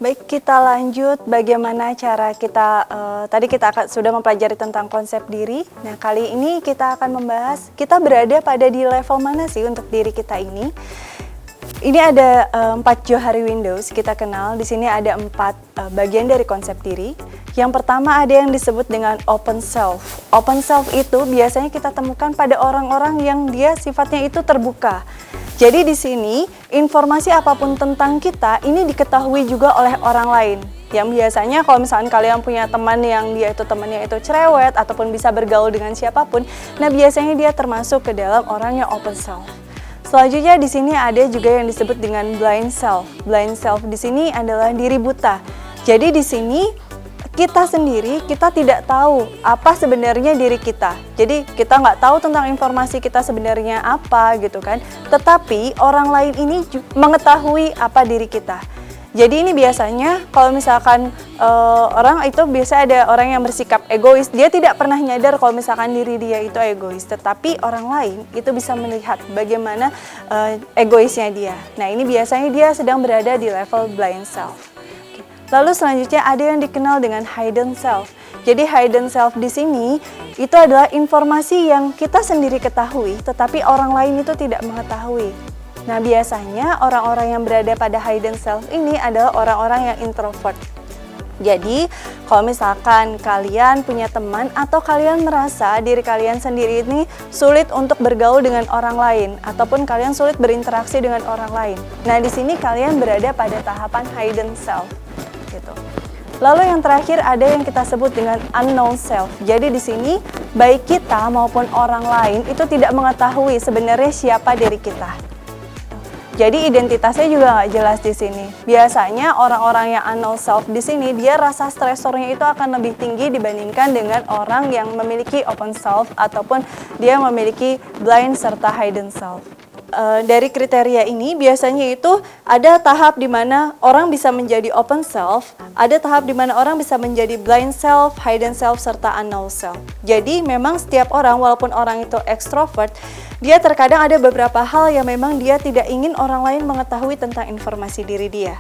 Baik, kita lanjut bagaimana cara kita, tadi kita sudah mempelajari tentang konsep diri. Nah, kali ini kita akan membahas kita berada pada di level mana sih untuk diri kita ini. Ini ada 4 Johari Windows kita kenal. Di sini ada 4 bagian dari konsep diri. Yang pertama ada yang disebut dengan open self. Open self itu biasanya kita temukan pada orang-orang yang dia sifatnya itu terbuka. Jadi di sini informasi apapun tentang kita ini diketahui juga oleh orang lain. Yang biasanya kalau misalkan kalian punya teman yang dia itu temannya itu cerewet ataupun bisa bergaul dengan siapapun, nah biasanya dia termasuk ke dalam orang yang open self. Selanjutnya di sini ada juga yang disebut dengan blind self. Blind self di sini adalah diri buta. Jadi di sini kita sendiri, kita tidak tahu apa sebenarnya diri kita. Jadi kita nggak tahu tentang informasi kita sebenarnya apa gitu kan. Tetapi orang lain ini mengetahui apa diri kita. Jadi ini biasanya kalau misalkan orang itu biasa ada orang yang bersikap egois. Dia tidak pernah nyadar kalau misalkan diri dia itu egois. Tetapi orang lain itu bisa melihat bagaimana egoisnya dia. Nah ini biasanya dia sedang berada di level blind self. Lalu selanjutnya ada yang dikenal dengan hidden self. Jadi hidden self di sini itu adalah informasi yang kita sendiri ketahui, tetapi orang lain itu tidak mengetahui. Nah biasanya orang-orang yang berada pada hidden self ini adalah orang-orang yang introvert. Jadi kalau misalkan kalian punya teman atau kalian merasa diri kalian sendiri ini sulit untuk bergaul dengan orang lain ataupun kalian sulit berinteraksi dengan orang lain. Nah di sini kalian berada pada tahapan hidden self. Gitu. Lalu yang terakhir ada yang kita sebut dengan unknown self. Jadi di sini baik kita maupun orang lain itu tidak mengetahui sebenarnya siapa diri kita. Jadi identitasnya juga nggak jelas di sini. Biasanya orang-orang yang unknown self di sini dia rasa stresornya itu akan lebih tinggi dibandingkan dengan orang yang memiliki open self ataupun dia memiliki blind serta hidden self. Dari kriteria ini biasanya itu ada tahap di mana orang bisa menjadi open self, ada tahap di mana orang bisa menjadi blind self, hidden self, serta unknown self. Jadi memang setiap orang walaupun orang itu ekstrovert, dia terkadang ada beberapa hal yang memang dia tidak ingin orang lain mengetahui tentang informasi diri dia.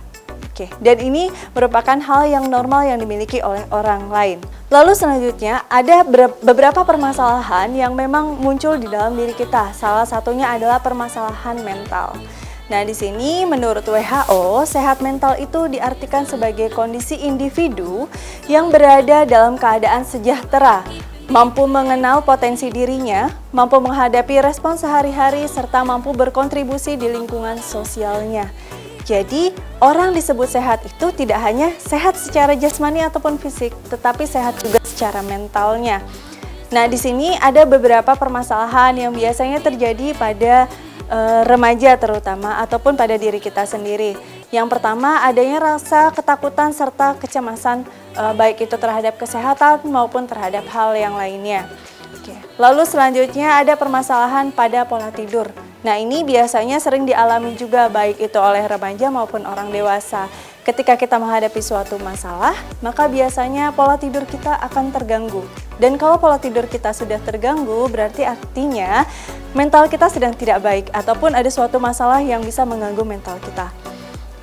Oke, dan ini merupakan hal yang normal yang dimiliki oleh orang lain. Lalu selanjutnya ada beberapa permasalahan yang memang muncul di dalam diri kita. Salah satunya adalah permasalahan mental. Nah, di sini menurut WHO, sehat mental itu diartikan sebagai kondisi individu yang berada dalam keadaan sejahtera, mampu mengenal potensi dirinya, mampu menghadapi respon sehari-hari, serta mampu berkontribusi di lingkungan sosialnya. Jadi, orang disebut sehat itu tidak hanya sehat secara jasmani ataupun fisik, tetapi sehat juga secara mentalnya. Nah, di sini ada beberapa permasalahan yang biasanya terjadi pada remaja terutama ataupun pada diri kita sendiri. Yang pertama, adanya rasa ketakutan serta kecemasan baik itu terhadap kesehatan maupun terhadap hal yang lainnya. Oke. Lalu selanjutnya ada permasalahan pada pola tidur. Nah ini biasanya sering dialami juga baik itu oleh remaja maupun orang dewasa. Ketika kita menghadapi suatu masalah, maka biasanya pola tidur kita akan terganggu. Dan kalau pola tidur kita sudah terganggu, berarti artinya mental kita sedang tidak baik ataupun ada suatu masalah yang bisa mengganggu mental kita.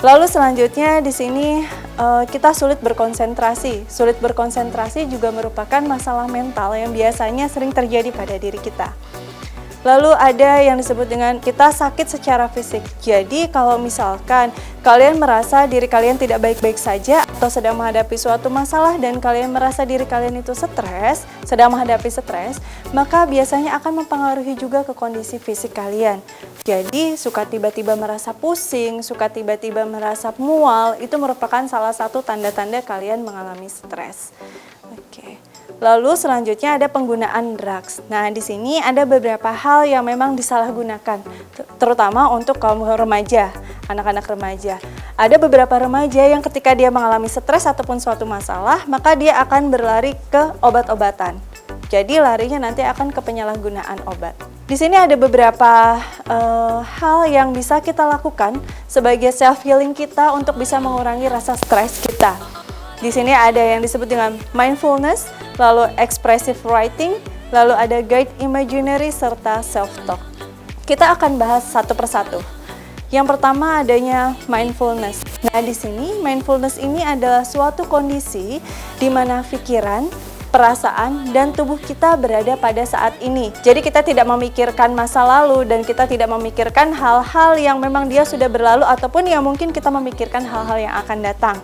Lalu selanjutnya di sini kita sulit berkonsentrasi. Sulit berkonsentrasi juga merupakan masalah mental yang biasanya sering terjadi pada diri kita. Lalu ada yang disebut dengan kita sakit secara fisik. Jadi kalau misalkan kalian merasa diri kalian tidak baik-baik saja atau sedang menghadapi suatu masalah dan kalian merasa diri kalian itu stres, sedang menghadapi stres, maka biasanya akan mempengaruhi juga ke kondisi fisik kalian. Jadi suka tiba-tiba merasa pusing, suka tiba-tiba merasa mual, itu merupakan salah satu tanda-tanda kalian mengalami stres. Oke. Lalu selanjutnya ada penggunaan drugs. Nah, di sini ada beberapa hal yang memang disalahgunakan, terutama untuk kaum remaja, anak-anak remaja. Ada beberapa remaja yang ketika dia mengalami stres ataupun suatu masalah, maka dia akan berlari ke obat-obatan. Jadi larinya nanti akan ke penyalahgunaan obat. Di sini ada beberapa hal yang bisa kita lakukan sebagai self-healing kita untuk bisa mengurangi rasa stres kita. Di sini ada yang disebut dengan mindfulness, lalu expressive writing, lalu ada guide imaginary, serta self-talk. Kita akan bahas satu persatu. Yang pertama adanya mindfulness. Nah, di sini mindfulness ini adalah suatu kondisi di mana pikiran, perasaan, dan tubuh kita berada pada saat ini. Jadi kita tidak memikirkan masa lalu dan kita tidak memikirkan hal-hal yang memang dia sudah berlalu ataupun yang mungkin kita memikirkan hal-hal yang akan datang.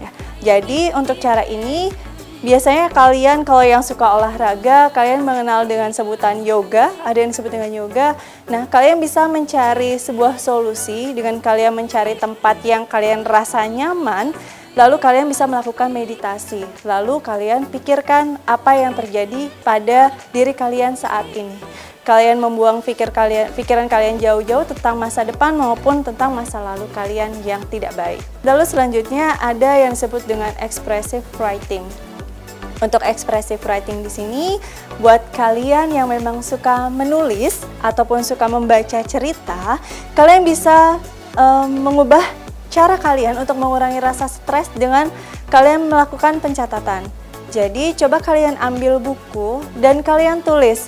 Ya, jadi untuk cara ini biasanya kalian kalau yang suka olahraga, kalian mengenal dengan sebutan yoga, ada yang disebut dengan yoga. Nah, kalian bisa mencari sebuah solusi dengan kalian mencari tempat yang kalian rasa nyaman. Lalu kalian bisa melakukan meditasi, lalu kalian pikirkan apa yang terjadi pada diri kalian saat ini. Kalian membuang pikiran kalian jauh-jauh tentang masa depan maupun tentang masa lalu kalian yang tidak baik. Lalu selanjutnya ada yang disebut dengan expressive writing. Untuk expressive writing di sini, buat kalian yang memang suka menulis ataupun suka membaca cerita, kalian bisa mengubah cara kalian untuk mengurangi rasa stres dengan kalian melakukan pencatatan. Jadi coba kalian ambil buku dan kalian tulis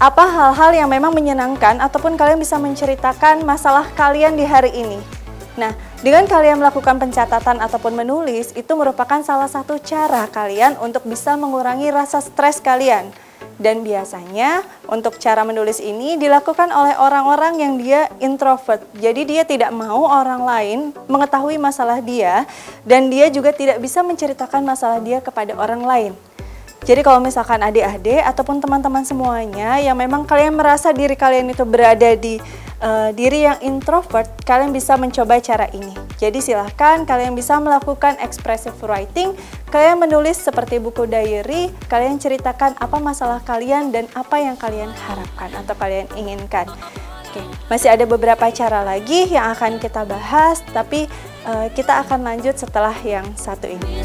apa hal-hal yang memang menyenangkan ataupun kalian bisa menceritakan masalah kalian di hari ini. Nah, dengan kalian melakukan pencatatan ataupun menulis, itu merupakan salah satu cara kalian untuk bisa mengurangi rasa stres kalian. Dan biasanya untuk cara menulis ini dilakukan oleh orang-orang yang dia introvert. Jadi dia tidak mau orang lain mengetahui masalah dia dan dia juga tidak bisa menceritakan masalah dia kepada orang lain. Jadi kalau misalkan adik-adik ataupun teman-teman semuanya yang memang kalian merasa diri kalian itu berada di diri yang introvert, kalian bisa mencoba cara ini. Jadi silahkan kalian bisa melakukan expressive writing, kalian menulis seperti buku diary, kalian ceritakan apa masalah kalian dan apa yang kalian harapkan atau kalian inginkan. Oke, masih ada beberapa cara lagi yang akan kita bahas, tapi kita akan lanjut setelah yang satu ini.